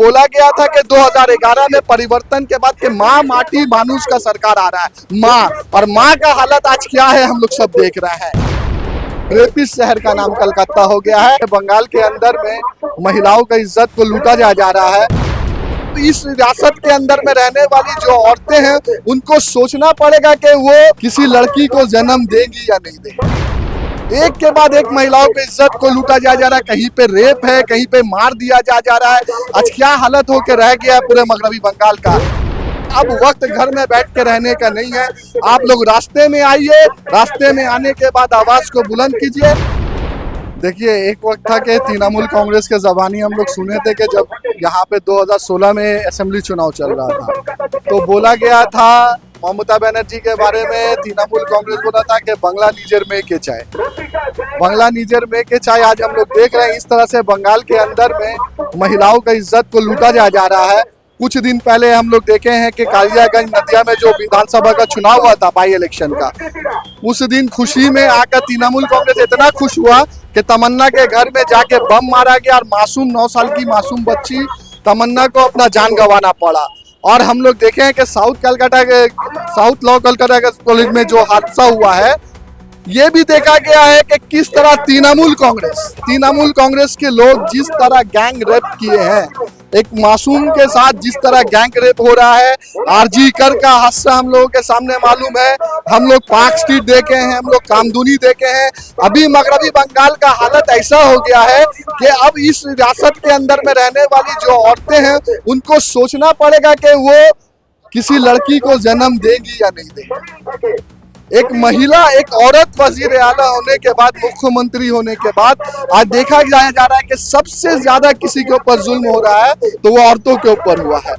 बोला गया था कि 2011 में परिवर्तन के बाद के माँ माटी मानुष का सरकार आ रहा है, माँ, और माँ का हालत आज क्या है हम लोग सब देख रहे हैं। रेपिस्ट शहर का नाम कलकत्ता हो गया है। बंगाल के अंदर में महिलाओं का इज्जत को लूटा जा रहा है। इस रियासत के अंदर में रहने वाली जो औरतें हैं उनको सोचना पड़ेगा कि वो किसी लड़की को जन्म देंगी या नहीं देंगी। एक के बाद एक महिलाओं की इज्जत को लूटा जा रहा है, कहीं पे रेप है, कहीं पे मार दिया जा रहा है। आज क्या हालत होकर रह गया है पूरे मगरबी बंगाल का। अब वक्त घर में बैठ के रहने का नहीं है, आप लोग रास्ते में आइए, रास्ते में आने के बाद आवाज को बुलंद कीजिए। देखिए, एक वक्त था कि तृणमूल कांग्रेस के ज़बानी हम लोग सुने थे कि जब यहाँ पे 2016 में असेंबली चुनाव चल रहा था तो बोला गया था ममता बनर्जी के बारे में, तृणमूल कांग्रेस बोला था कि बंगला निजर में के चाय, बंगला निजर में के चाय। आज हम लोग देख रहे हैं इस तरह से बंगाल के अंदर में महिलाओं का इज्जत को लूटा जा रहा है। कुछ दिन पहले हम लोग देखे हैं कि कालियागंज नदिया में जो विधानसभा का चुनाव हुआ था बाई इलेक्शन का, उस दिन खुशी में आकर तृणमूल कांग्रेस इतना खुश हुआ कि तमन्ना के घर में जाके बम मारा गया और मासूम 9 साल की मासूम बच्ची तमन्ना को अपना जान गंवाना पड़ा। और हम लोग देखे हैं कि साउथ लॉ कलकत्ता के कॉलेज में जो हादसा हुआ है, ये भी देखा गया है कि किस तरह तृणमूल कांग्रेस के लोग जिस तरह गैंग रेप किए हैं, एक मासूम के साथ जिस तरह गैंग रेप हो रहा है। आरजी कर का हादसा हम लोगों के सामने मालूम है, हम लोग पार्क स्ट्रीट देखे हैं, हम लोग कामदुनी देखे हैं। अभी मगरबी बंगाल का हालत ऐसा हो गया है कि अब इस रियासत के अंदर में रहने वाली जो औरतें हैं उनको सोचना पड़ेगा कि वो किसी लड़की को जन्म देंगी या नहीं देंगी। एक महिला, एक औरत वजीर आला होने के बाद, मुख्यमंत्री होने के बाद आज देखा जा रहा है कि सबसे ज्यादा किसी के ऊपर जुल्म हो रहा है तो वो औरतों के ऊपर हुआ है।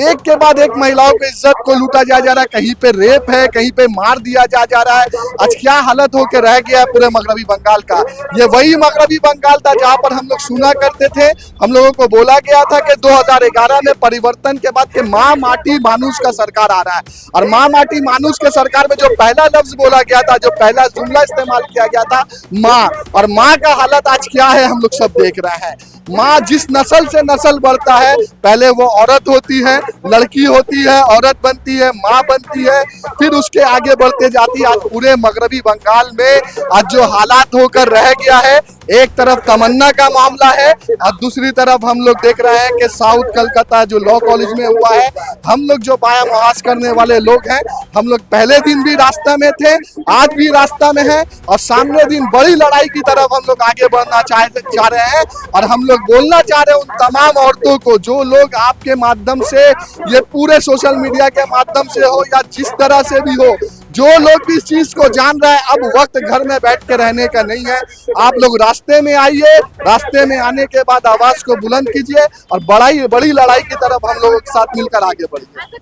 एक के बाद एक महिलाओं की इज्जत को लूटा जा रहा है, कहीं पे रेप है, कहीं पे मार दिया जा रहा है। आज क्या हालत होकर रह गया है पूरे मगरबी बंगाल का। ये वही मगरबी बंगाल था जहाँ पर हम लोग सुना करते थे, हम लोगों को बोला गया था कि 2011 में परिवर्तन के बाद के माँ माटी मानुष का सरकार आ रहा है। और माँ माटी मानुष के सरकार में जो पहला लफ्ज बोला गया था, जो पहला जुमला इस्तेमाल किया गया था, माँ, और माँ का हालत आज क्या है हम लोग सब देख रहे हैं। माँ जिस नस्ल से नस्ल बढ़ता है, पहले वो औरत होती है, लड़की होती है, औरत बनती है, माँ बनती है, फिर उसके आगे बढ़ते जाती है। आज पूरे मगरबी बंगाल में आज जो हालात होकर रह गया है, एक तरफ तमन्ना का मामला है और दूसरी तरफ हम लोग देख रहे हैं कि साउथ कलकत्ता जो लॉ कॉलेज में हुआ है। हम लोग जो बाया मुहास करने वाले लोग हैं, हम लोग पहले दिन भी रास्ता में थे, आज भी रास्ता में हैं और सामने दिन बड़ी लड़ाई की तरफ हम लोग आगे बढ़ना चाह रहे हैं। और हम लोग बोलना चाह रहे हैं उन तमाम औरतों को जो लोग आपके माध्यम से, ये पूरे सोशल मीडिया के माध्यम से हो या जिस तरह से भी हो, जो लोग भी इस चीज को जान रहे हैं, अब वक्त घर में बैठ के रहने का नहीं है। आप लोग रास्ते में आइए, रास्ते में आने के बाद आवाज को बुलंद कीजिए और बड़ी लड़ाई की तरफ हम लोगों के साथ मिलकर आगे बढ़िए।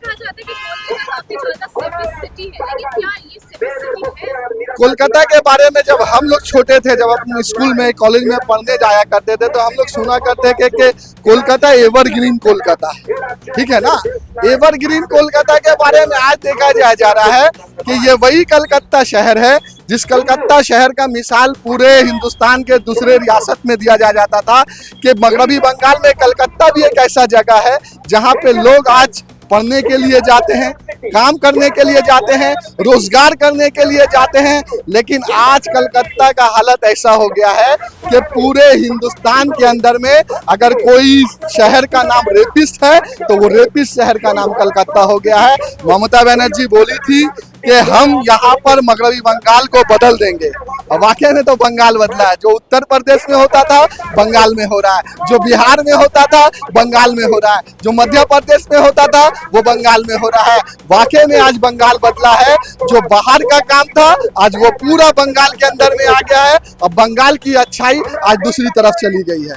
कोलकाता के बारे में जब हम लोग छोटे थे, जब अपने स्कूल में, कॉलेज में पढ़ने जाया करते थे, तो हम लोग सुना करते थे कि कोलकाता एवरग्रीन कोलकाता है, ठीक है ना। एवरग्रीन कोलकाता के बारे में आज देखा जा रहा है कि ये वही कलकत्ता शहर है जिस कलकत्ता शहर का मिसाल पूरे हिंदुस्तान के दूसरे रियासत में दिया जाता था कि मगरबी बंगाल में कलकत्ता भी एक ऐसा जगह है जहाँ पे लोग आज पढ़ने के लिए जाते हैं, काम करने के लिए जाते हैं, रोजगार करने के लिए जाते हैं। लेकिन आज कलकत्ता का हालत ऐसा हो गया है कि पूरे हिंदुस्तान के अंदर में अगर कोई शहर का नाम रेपिस्ट है तो वो रेपिस्ट शहर का नाम कलकत्ता हो गया है। ममता बनर्जी बोली थी कि हम यहाँ पर मगरबी बंगाल को बदल देंगे, और वाकई में तो बंगाल बदला है। जो उत्तर प्रदेश में होता था बंगाल में हो रहा है, जो बिहार में होता था बंगाल में हो रहा है, जो मध्य प्रदेश में होता था वो बंगाल में हो रहा है। वाकई में आज बंगाल बदला है। जो बाहर का काम था आज वो पूरा बंगाल के अंदर में आ गया है और बंगाल की अच्छाई आज दूसरी तरफ चली गई है।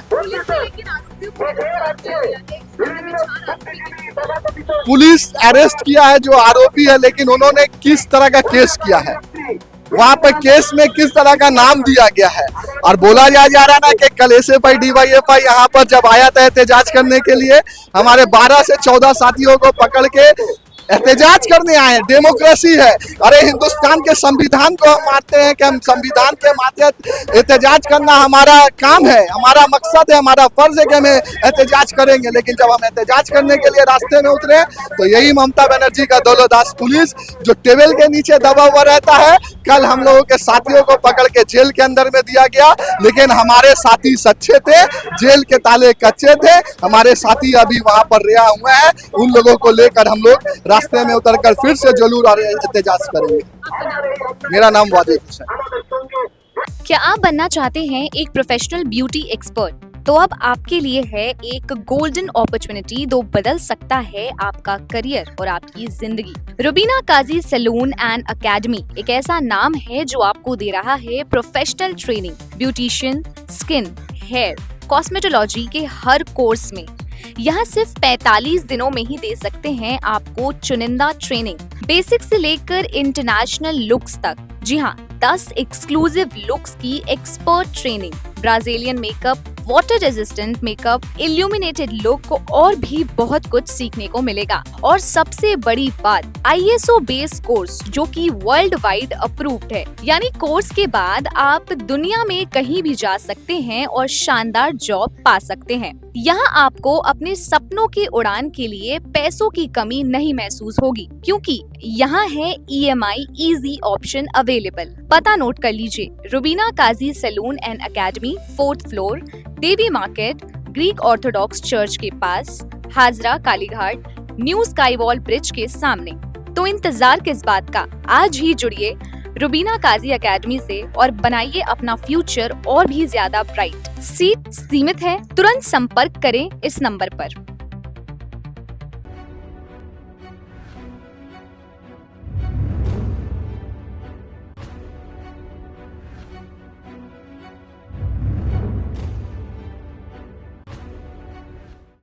पुलिस अरेस्ट किया है जो आरोपी है, लेकिन उन्होंने किस तरह का केस किया है, वहाँ पर केस में किस तरह का नाम दिया गया है। और बोला जा रहा ना कि कल SFI DYFI यहाँ पर जब आया था एहतजाज करने के लिए, हमारे 12 से 14 साथियों को पकड़ के एहतजाज करने आए हैं, डेमोक्रेसी है। अरे हिंदुस्तान के संविधान को हम मानते हैं कि हम संविधान के माध्यम एहतजाज करना हमारा काम है, हमारा मकसद है, हमारा फर्ज है कि हम एहतजाज करेंगे। लेकिन जब हम एहतजाज करने के लिए रास्ते में उतरे तो यही ममता बनर्जी का दौलतदास पुलिस जो टेबल के नीचे दबा हुआ रहता है, कल हम लोगों के साथियों को पकड़ के जेल के अंदर में दिया गया। लेकिन हमारे साथी सच्चे थे, जेल के ताले कच्चे थे, हमारे साथी अभी वहां पर रिहा हुए हैं। उन लोगों को लेकर हम लोग रास्ते में उतरकर फिर से जुलूस और एहतजाज करेंगे। मेरा नाम वाजिद हुसैन। क्या आप बनना चाहते हैं एक प्रोफेशनल ब्यूटी एक्सपर्ट? तो अब आपके लिए है एक गोल्डन अपॉर्चुनिटी जो बदल सकता है आपका करियर और आपकी जिंदगी। Rubina Kazi salon and academy एक ऐसा नाम है जो आपको दे रहा है professional training, beautician, skin, hair, cosmetology के हर कोर्स में। यहाँ सिर्फ 45 दिनों में ही दे सकते हैं आपको चुनिंदा ट्रेनिंग, बेसिक से लेकर इंटरनेशनल लुक्स तक। जी हाँ, 10 एक्सक्लूसिव लुक्स की expert training, Brazilian makeup, water resistant makeup, illuminated look और भी बहुत कुछ सीखने को मिलेगा। और सबसे बड़ी बात, ISO बेस्ड कोर्स जो कि वर्ल्ड वाइड अप्रूव्ड है। यानी कोर्स के बाद आप दुनिया में कहीं भी जा सकते हैं और शानदार जॉब पा सकते हैं। यहाँ आपको अपने सपनों की उड़ान के लिए पैसों की कमी नहीं महसूस होगी, क्योंकि यहाँ है EMI इजी ऑप्शन अवेलेबल। पता नोट कर लीजिए, Rubina Kazi salon and academy, 4th floor, Devi market, Greek Orthodox church के पास, Hazra Kalighat, new sky wall bridge के सामने। तो इंतजार किस बात का, आज ही जुड़िए रुबीना काजी एकेडमी से और बनाइए अपना फ्यूचर और भी ज्यादा ब्राइट। सीट सीमित है, तुरंत संपर्क करें इस नंबर पर।